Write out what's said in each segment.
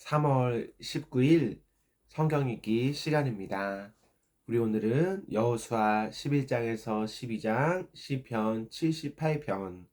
3월 19일 성경 읽기 시간입니다. 우리 오늘은 여호수아 11장에서 12장, 시편 78편,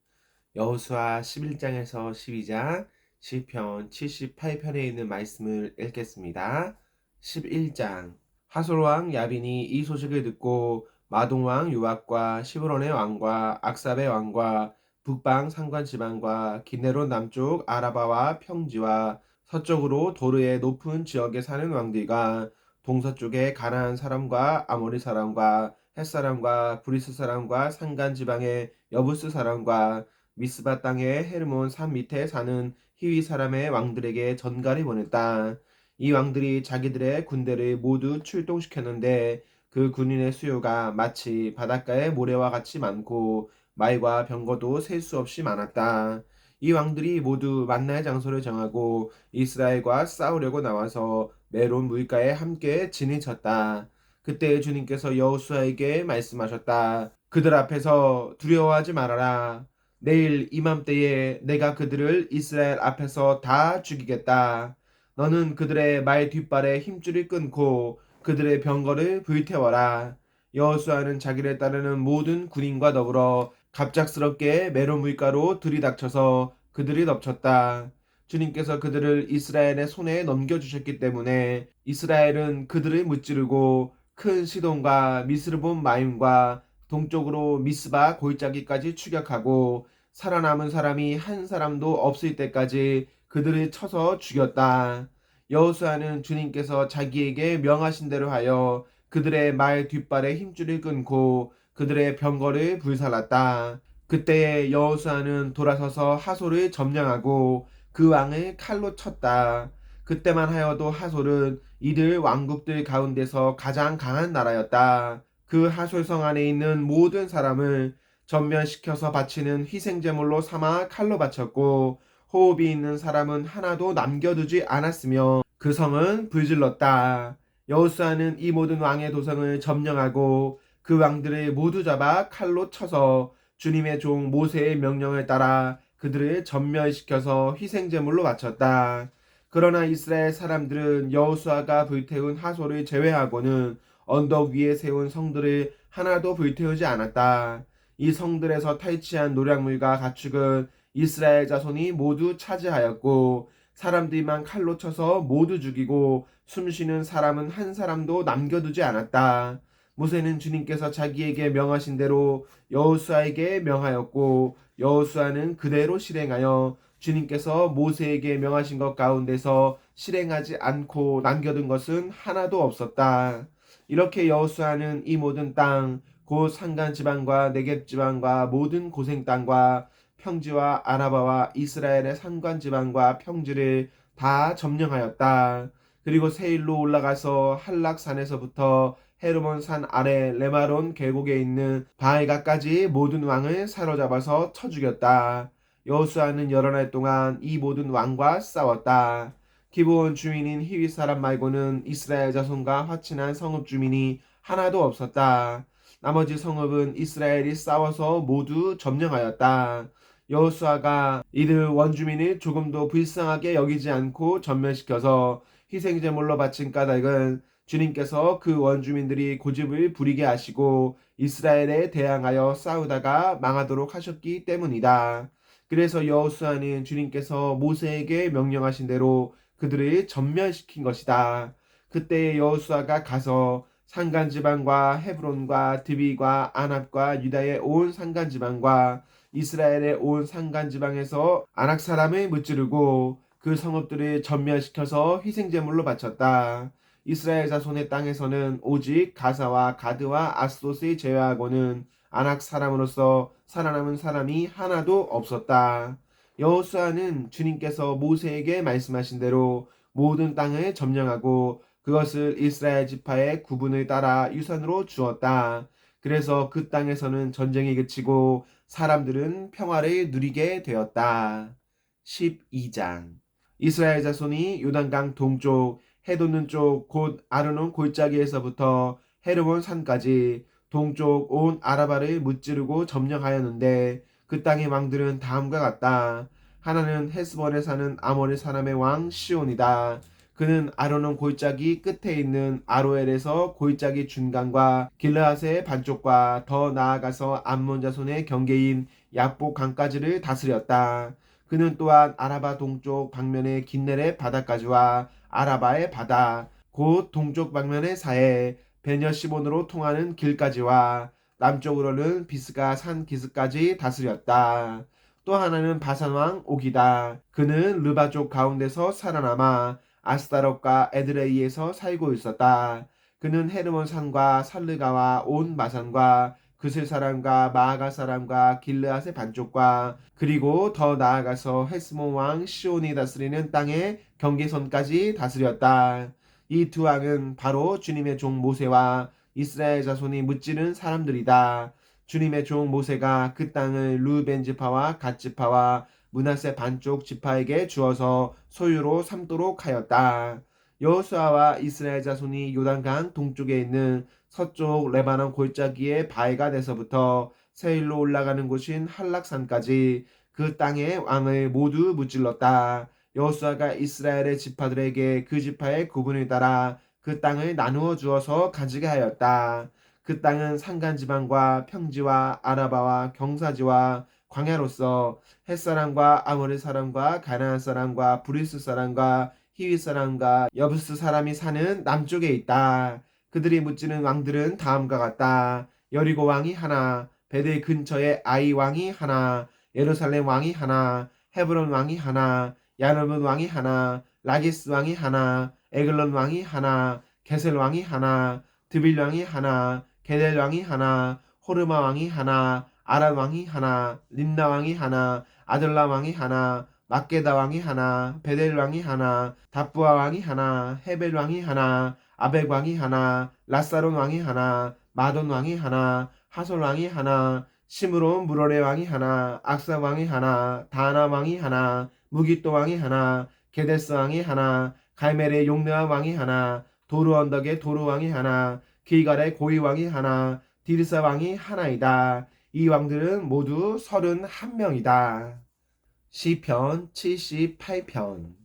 여호수아 11장에서 12장, 시편 78편에 있는 말씀을 읽겠습니다. 11장. 하솔 왕 야빈이 이 소식을 듣고 마동 왕 요압과 시브론의 왕과 악삽의 왕과 북방 상관 지방과 기네론 남쪽 아라바와 평지와 서쪽으로 도르의 높은 지역에 사는 왕들과 동서쪽의 가나안 사람과 아모리 사람과 헷 사람과 브리스 사람과 산간 지방의 여부스 사람과 미스바 땅의 헤르몬 산 밑에 사는 히위 사람의 왕들에게 전갈을 보냈다. 이 왕들이 자기들의 군대를 모두 출동시켰는데 그 군인의 수요가 마치 바닷가의 모래와 같이 많고 말과 병거도 셀 수 없이 많았다. 이 왕들이 모두 만나의 장소를 정하고 이스라엘과 싸우려고 나와서 메론 물가에 함께 진을 쳤다. 그때 주님께서 여호수아에게 말씀하셨다. 그들 앞에서 두려워하지 말아라. 내일 이맘때에 내가 그들을 이스라엘 앞에서 다 죽이겠다. 너는 그들의 말 뒷발에 힘줄을 끊고 그들의 병거를 불태워라. 여호수아는 자기를 따르는 모든 군인과 더불어 갑작스럽게 메론 물가로 들이닥쳐서 그들이 덮쳤다. 주님께서 그들을 이스라엘의 손에 넘겨주셨기 때문에 이스라엘은 그들을 무찌르고 큰 시돈과 미스르본 마임과 동쪽으로 미스바 골짜기까지 추격하고 살아남은 사람이 한 사람도 없을 때까지 그들을 쳐서 죽였다. 여호수아는 주님께서 자기에게 명하신 대로 하여 그들의 말 뒷발에 힘줄을 끊고 그들의 병거를 불살랐다. 그때에 여호수아는 돌아서서 하솔을 점령하고 그 왕을 칼로 쳤다. 그때만 하여도 하솔은 이들 왕국들 가운데서 가장 강한 나라였다. 그 하솔성 안에 있는 모든 사람을 전면시켜서 바치는 희생제물로 삼아 칼로 바쳤고 호흡이 있는 사람은 하나도 남겨두지 않았으며 그 성은 불질렀다. 여호수아는 이 모든 왕의 도성을 점령하고 그 왕들을 모두 잡아 칼로 쳐서 주님의 종 모세의 명령을 따라 그들을 전멸시켜서 희생제물로 바쳤다. 그러나 이스라엘 사람들은 여호수아가 불태운 하솔을 제외하고는 언덕 위에 세운 성들을 하나도 불태우지 않았다. 이 성들에서 탈취한 노략물과 가축은 이스라엘 자손이 모두 차지하였고 사람들만 칼로 쳐서 모두 죽이고 숨쉬는 사람은 한 사람도 남겨두지 않았다. 모세는 주님께서 자기에게 명하신 대로 여호수아에게 명하였고 여호수아는 그대로 실행하여 주님께서 모세에게 명하신 것 가운데서 실행하지 않고 남겨둔 것은 하나도 없었다. 이렇게 여호수아는 이 모든 땅, 곧 산간 지방과 네겝 지방과 모든 고생 땅과 평지와 아라바와 이스라엘의 산간 지방과 평지를 다 점령하였다. 그리고 세일로 올라가서 한락산에서부터 헤르몬 산 아래 레마론 계곡에 있는 바알가까지 모든 왕을 사로잡아서 쳐 죽였다. 여호수아는 여러 날 동안 이 모든 왕과 싸웠다. 기브온 주민인 히윗 사람 말고는 이스라엘 자손과 화친한 성읍 주민이 하나도 없었다. 나머지 성읍은 이스라엘이 싸워서 모두 점령하였다. 여호수아가 이들 원주민을 조금도 불쌍하게 여기지 않고 전멸시켜서 희생제물로 바친 까닭은 주님께서 그 원주민들이 고집을 부리게 하시고 이스라엘에 대항하여 싸우다가 망하도록 하셨기 때문이다. 그래서 여호수아는 주님께서 모세에게 명령하신 대로 그들을 전멸시킨 것이다. 그때 여호수아가 가서 산간 지방과 헤브론과 드비과 아납과 유다의 온 산간 지방과 이스라엘의 온 산간 지방에서 아낙 사람을 무찌르고 그 성읍들을 전멸시켜서 희생제물로 바쳤다. 이스라엘 자손의 땅에서는 오직 가사와 가드와 아스돗을 제외하고는 아낙 사람으로서 살아남은 사람이 하나도 없었다. 여호수아는 주님께서 모세에게 말씀하신 대로 모든 땅을 점령하고 그것을 이스라엘 지파의 구분을 따라 유산으로 주었다. 그래서 그 땅에서는 전쟁이 그치고 사람들은 평화를 누리게 되었다. 12장. 이스라엘 자손이 요단강 동쪽 해 돋는 쪽 곧 아르논 골짜기에서부터 헤르몬 산까지 동쪽 온 아라바를 무찌르고 점령하였는데 그 땅의 왕들은 다음과 같다. 하나는 헤스본에 사는 아모리 사람의 왕 시온이다. 그는 아로논 골짜기 끝에 있는 아로엘에서 골짜기 중간과 길르앗의 반쪽과 더 나아가서 암몬 자손의 경계인 약복 강까지를 다스렸다. 그는 또한 아라바 동쪽 방면의 긴네렛 바다까지와 아라바의 바다 곧 동쪽 방면의 사해 베녀시본으로 통하는 길까지와 남쪽으로는 비스가 산 기슭까지 다스렸다. 또 하나는 바산왕 옥이다. 그는 르바 쪽 가운데서 살아남아 아스타롯과 에드레이에서 살고 있었다. 그는 헤르몬 산과 살르가와 온 마산과 그슬 사람과 마아가 사람과 길르앗의 반쪽과 그리고 더 나아가서 헤스몬 왕 시온이 다스리는 땅의 경계선까지 다스렸다. 이 두 왕은 바로 주님의 종 모세와 이스라엘 자손이 무찌른 사람들이다. 주님의 종 모세가 그 땅을 르우벤 지파와 갓 지파와 므낫세 반쪽 지파에게 주어서 소유로 삼도록 하였다. 여호수아와 이스라엘 자손이 요단강 동쪽에 있는 서쪽 레바논 골짜기의 바에가데서부터 세일로 올라가는 곳인 한락산까지 그 땅의 왕을 모두 무찔렀다. 여호수아가 이스라엘의 지파들에게 그 지파의 구분을 따라 그 땅을 나누어 주어서 가지게 하였다. 그 땅은 산간지방과 평지와 아라바와 경사지와 광야로서 햇사람과 아모리 사람과 가나안 사람과 브리스 사람과 히위 사람과 여부스 사람이 사는 남쪽에 있다. 그들이 무찌른 왕들은 다음과 같다. 여리고 왕이 하나, 베델 근처에 아이 왕이 하나, 예루살렘 왕이 하나, 헤브론 왕이 하나, 야르문 왕이 하나, 라기스 왕이 하나, 에글론 왕이 하나, 게셀 왕이 하나, 드빌 왕이 하나, 게델 왕이 하나, 호르마 왕이 하나, 아란 왕이 하나, 림나 왕이 하나, 아들라 왕이 하나, 막게다 왕이 하나, 베델 왕이 하나, 답부아 왕이 하나, 헤벨 왕이 하나, 아벡 왕이 하나, 라사론 왕이 하나, 마돈 왕이 하나, 하솔 왕이 하나, 시므론 무로레 왕이 하나, 악사 왕이 하나, 다나 왕이 하나, 무기또 왕이 하나, 게데스 왕이 하나, 갈멜의 용르아 왕이 하나, 도루 언덕의 도루 왕이 하나, 길갈의 고이 왕이 하나, 디르사 왕이 하나이다. 이 왕들은 모두 31명이다. 시편 78편.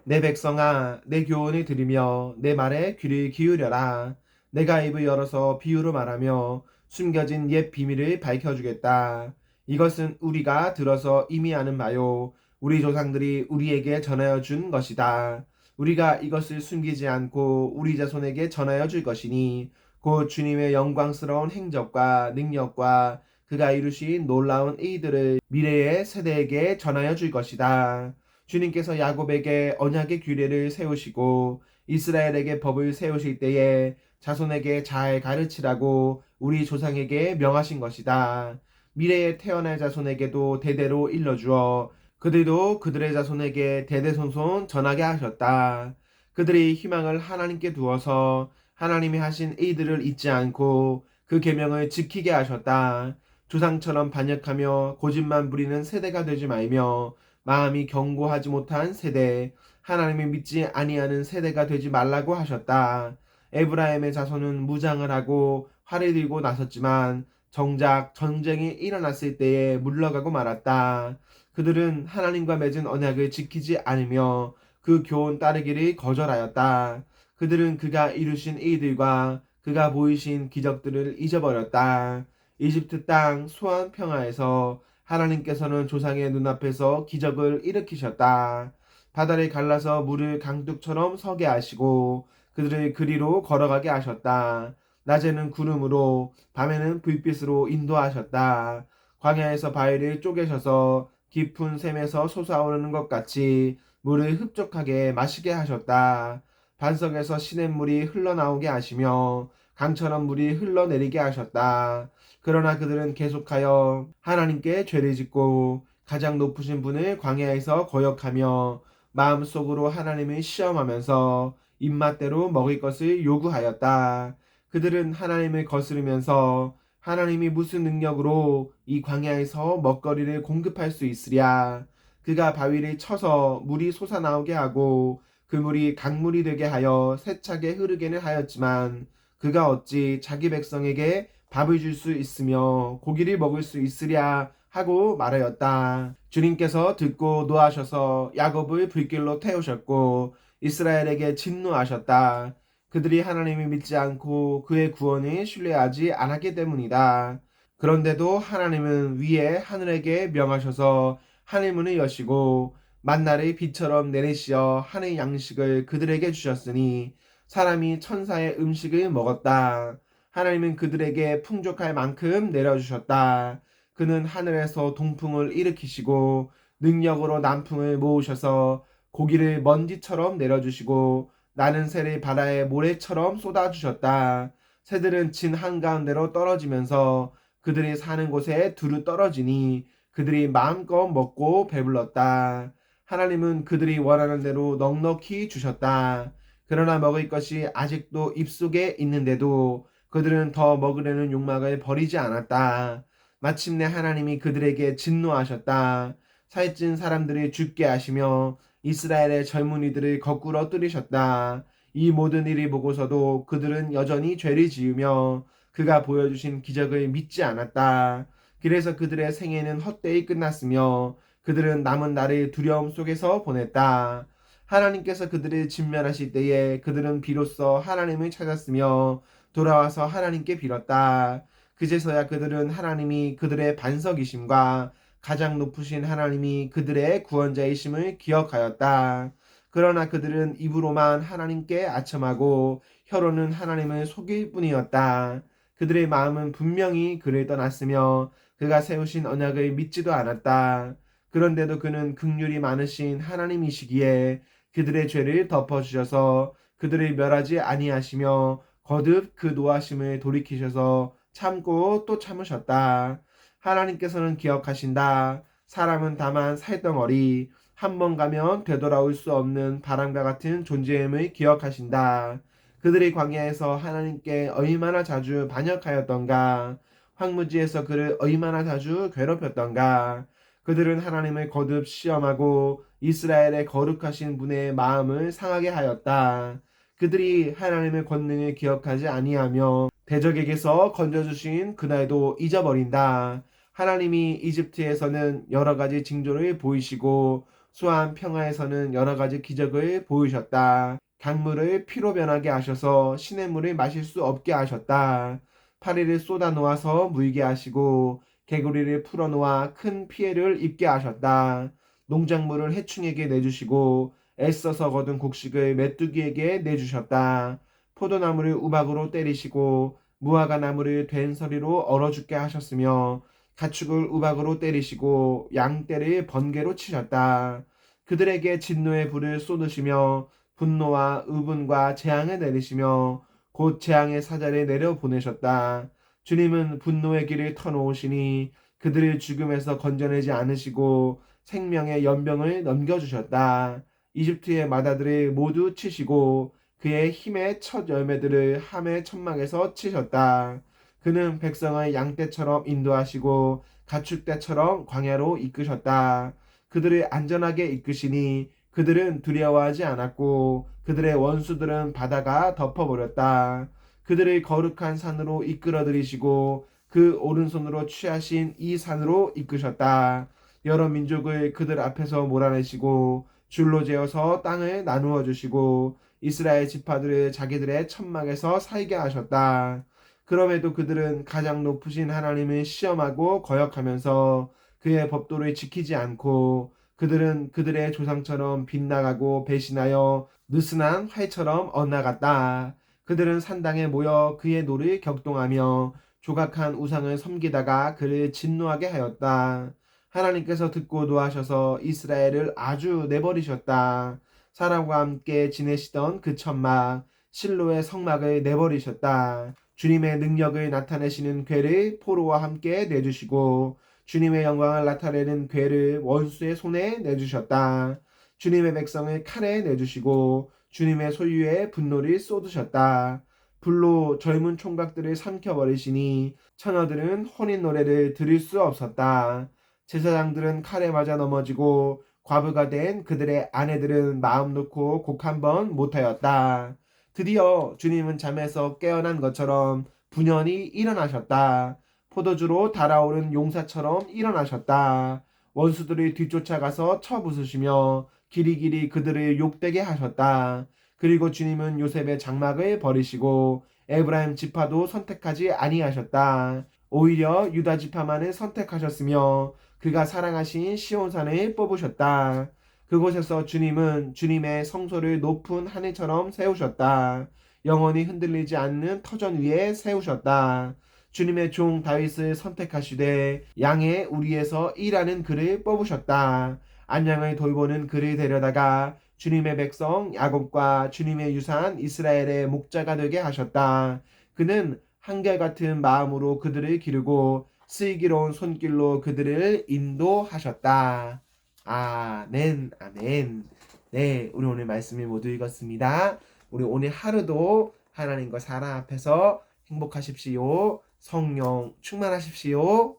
내 백성아, 내 교훈을 들으며 내 말에 귀를 기울여라. 내가 입을 열어서 비유로 말하며 숨겨진 옛 비밀을 밝혀주겠다. 이것은 우리가 들어서 이미 아는 바요. 우리 조상들이 우리에게 전하여 준 것이다. 우리가 이것을 숨기지 않고 우리 자손에게 전하여 줄 것이니 곧 주님의 영광스러운 행적과 능력과 그가 이루신 놀라운 일들을 미래의 세대에게 전하여 줄 것이다. 주님께서 야곱에게 언약의 규례를 세우시고 이스라엘에게 법을 세우실 때에 자손에게 잘 가르치라고 우리 조상에게 명하신 것이다. 미래에 태어날 자손에게도 대대로 일러주어 그들도 그들의 자손에게 대대손손 전하게 하셨다. 그들이 희망을 하나님께 두어서 하나님이 하신 일들을 잊지 않고 그 계명을 지키게 하셨다. 조상처럼 반역하며 고집만 부리는 세대가 되지 말며 마음이 견고하지 못한 세대, 하나님을 믿지 아니하는 세대가 되지 말라고 하셨다. 에브라임의 자손은 무장을 하고 활을 들고 나섰지만 정작 전쟁이 일어났을 때에 물러가고 말았다. 그들은 하나님과 맺은 언약을 지키지 않으며 그 교훈 따르기를 거절하였다. 그들은 그가 이루신 일들과 그가 보이신 기적들을 잊어버렸다. 이집트 땅 소안 평화에서 하나님께서는 조상의 눈앞에서 기적을 일으키셨다. 바다를 갈라서 물을 강둑처럼 서게 하시고 그들을 그리로 걸어가게 하셨다. 낮에는 구름으로 밤에는 불빛으로 인도하셨다. 광야에서 바위를 쪼개셔서 깊은 샘에서 솟아오르는 것 같이 물을 흡족하게 마시게 하셨다. 반석에서 시냇물이 흘러나오게 하시며 강처럼 물이 흘러내리게 하셨다. 그러나 그들은 계속하여 하나님께 죄를 짓고 가장 높으신 분을 광야에서 거역하며 마음속으로 하나님을 시험하면서 입맛대로 먹을 것을 요구하였다. 그들은 하나님을 거스르면서 하나님이 무슨 능력으로 이 광야에서 먹거리를 공급할 수 있으랴. 그가 바위를 쳐서 물이 솟아나오게 하고 그 물이 강물이 되게 하여 세차게 흐르게는 하였지만 그가 어찌 자기 백성에게 밥을 줄 수 있으며 고기를 먹을 수 있으랴 하고 말하였다. 주님께서 듣고 노하셔서 야곱을 불길로 태우셨고 이스라엘에게 진노하셨다. 그들이 하나님을 믿지 않고 그의 구원을 신뢰하지 않았기 때문이다. 그런데도 하나님은 위에 하늘에게 명하셔서 하늘문을 여시고 만나를 비처럼 내리시어 하늘 양식을 그들에게 주셨으니 사람이 천사의 음식을 먹었다. 하나님은 그들에게 풍족할 만큼 내려주셨다. 그는 하늘에서 동풍을 일으키시고 능력으로 남풍을 모으셔서 고기를 먼지처럼 내려주시고 나는 새를 바다의 모래처럼 쏟아주셨다. 새들은 진 한가운데로 떨어지면서 그들이 사는 곳에 두루 떨어지니 그들이 마음껏 먹고 배불렀다. 하나님은 그들이 원하는 대로 넉넉히 주셨다. 그러나 먹을 것이 아직도 입속에 있는데도 그들은 더 먹으려는 욕망을 버리지 않았다. 마침내 하나님이 그들에게 진노하셨다. 살찐 사람들을 죽게 하시며 이스라엘의 젊은이들을 거꾸로 뜨리셨다. 이 모든 일을 보고서도 그들은 여전히 죄를 지으며 그가 보여주신 기적을 믿지 않았다. 그래서 그들의 생애는 헛되이 끝났으며 그들은 남은 날을 두려움 속에서 보냈다. 하나님께서 그들을 진멸하실 때에 그들은 비로소 하나님을 찾았으며 돌아와서 하나님께 빌었다. 그제서야 그들은 하나님이 그들의 반석이심과 가장 높으신 하나님이 그들의 구원자이심을 기억하였다. 그러나 그들은 입으로만 하나님께 아첨하고 혀로는 하나님을 속일 뿐이었다. 그들의 마음은 분명히 그를 떠났으며 그가 세우신 언약을 믿지도 않았다. 그런데도 그는 긍휼이 많으신 하나님이시기에 그들의 죄를 덮어주셔서 그들을 멸하지 아니하시며 거듭 그 노하심을 돌이키셔서 참고 또 참으셨다. 하나님께서는 기억하신다. 사람은 다만 살덩어리, 한 번 가면 되돌아올 수 없는 바람과 같은 존재임을 기억하신다. 그들이 광야에서 하나님께 얼마나 자주 반역하였던가, 황무지에서 그를 얼마나 자주 괴롭혔던가. 그들은 하나님을 거듭 시험하고 이스라엘의 거룩하신 분의 마음을 상하게 하였다. 그들이 하나님의 권능을 기억하지 아니하며 대적에게서 건져주신 그날도 잊어버린다. 하나님이 이집트에서는 여러 가지 징조를 보이시고 수아한 평화에서는 여러 가지 기적을 보이셨다. 강물을 피로 변하게 하셔서 시냇물을 마실 수 없게 하셨다. 파리를 쏟아 놓아서 물게 하시고 개구리를 풀어 놓아 큰 피해를 입게 하셨다. 농작물을 해충에게 내주시고 애써서 거둔 곡식을 메뚜기에게 내주셨다. 포도나무를 우박으로 때리시고 무화과 나무를 된서리로 얼어 죽게 하셨으며 가축을 우박으로 때리시고 양떼를 번개로 치셨다. 그들에게 진노의 불을 쏟으시며 분노와 의분과 재앙을 내리시며 곧 재앙의 사자를 내려 보내셨다. 주님은 분노의 길을 터놓으시니 그들을 죽음에서 건져내지 않으시고 생명의 연병을 넘겨주셨다. 이집트의 마다들을 모두 치시고 그의 힘의 첫 열매들을 함의 천막에서 치셨다. 그는 백성을 양떼처럼 인도하시고 가축떼처럼 광야로 이끄셨다. 그들을 안전하게 이끄시니 그들은 두려워하지 않았고 그들의 원수들은 바다가 덮어버렸다. 그들을 거룩한 산으로 이끌어 들이시고 그 오른손으로 취하신 이 산으로 이끄셨다. 여러 민족을 그들 앞에서 몰아내시고 줄로 재어서 땅을 나누어 주시고 이스라엘 지파들을 자기들의 천막에서 살게 하셨다. 그럼에도 그들은 가장 높으신 하나님을 시험하고 거역하면서 그의 법도를 지키지 않고 그들은 그들의 조상처럼 빗나가고 배신하여 느슨한 활처럼 엇나갔다. 그들은 산당에 모여 그의 노를 격동하며 조각한 우상을 섬기다가 그를 진노하게 하였다. 하나님께서 듣고 노하셔서 이스라엘을 아주 내버리셨다. 사람과 함께 지내시던 그 천막 실로의 성막을 내버리셨다. 주님의 능력을 나타내시는 궤를 포로와 함께 내주시고 주님의 영광을 나타내는 궤를 원수의 손에 내주셨다. 주님의 백성을 칼에 내주시고 주님의 소유의 분노를 쏟으셨다. 불로 젊은 총각들을 삼켜버리시니 처녀들은 혼인 노래를 들을 수 없었다. 제사장들은 칼에 맞아 넘어지고 과부가 된 그들의 아내들은 마음 놓고 곡 한 번 못하였다. 드디어 주님은 잠에서 깨어난 것처럼 분연히 일어나셨다. 포도주로 달아오른 용사처럼 일어나셨다. 원수들이 뒤쫓아가서 쳐부수시며 길이길이 그들을 욕되게 하셨다. 그리고 주님은 요셉의 장막을 버리시고 에브라임 지파도 선택하지 아니하셨다. 오히려 유다 지파만을 선택하셨으며 그가 사랑하신 시온산을 뽑으셨다. 그곳에서 주님은 주님의 성소를 높은 하늘처럼 세우셨다. 영원히 흔들리지 않는 터전 위에 세우셨다. 주님의 종 다윗을 선택하시되 양의 우리에서 일하는 그를 뽑으셨다. 안양을 돌보는 그를 데려다가 주님의 백성 야곱과 주님의 유산 이스라엘의 목자가 되게 하셨다. 그는 한결같은 마음으로 그들을 기르고 슬기로운 손길로 그들을 인도하셨다. 아멘, 아멘. 네, 우리 오늘 말씀을 모두 읽었습니다. 우리 오늘 하루도 하나님과 사랑 앞에서 행복하십시오. 성령 충만하십시오.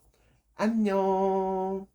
안녕.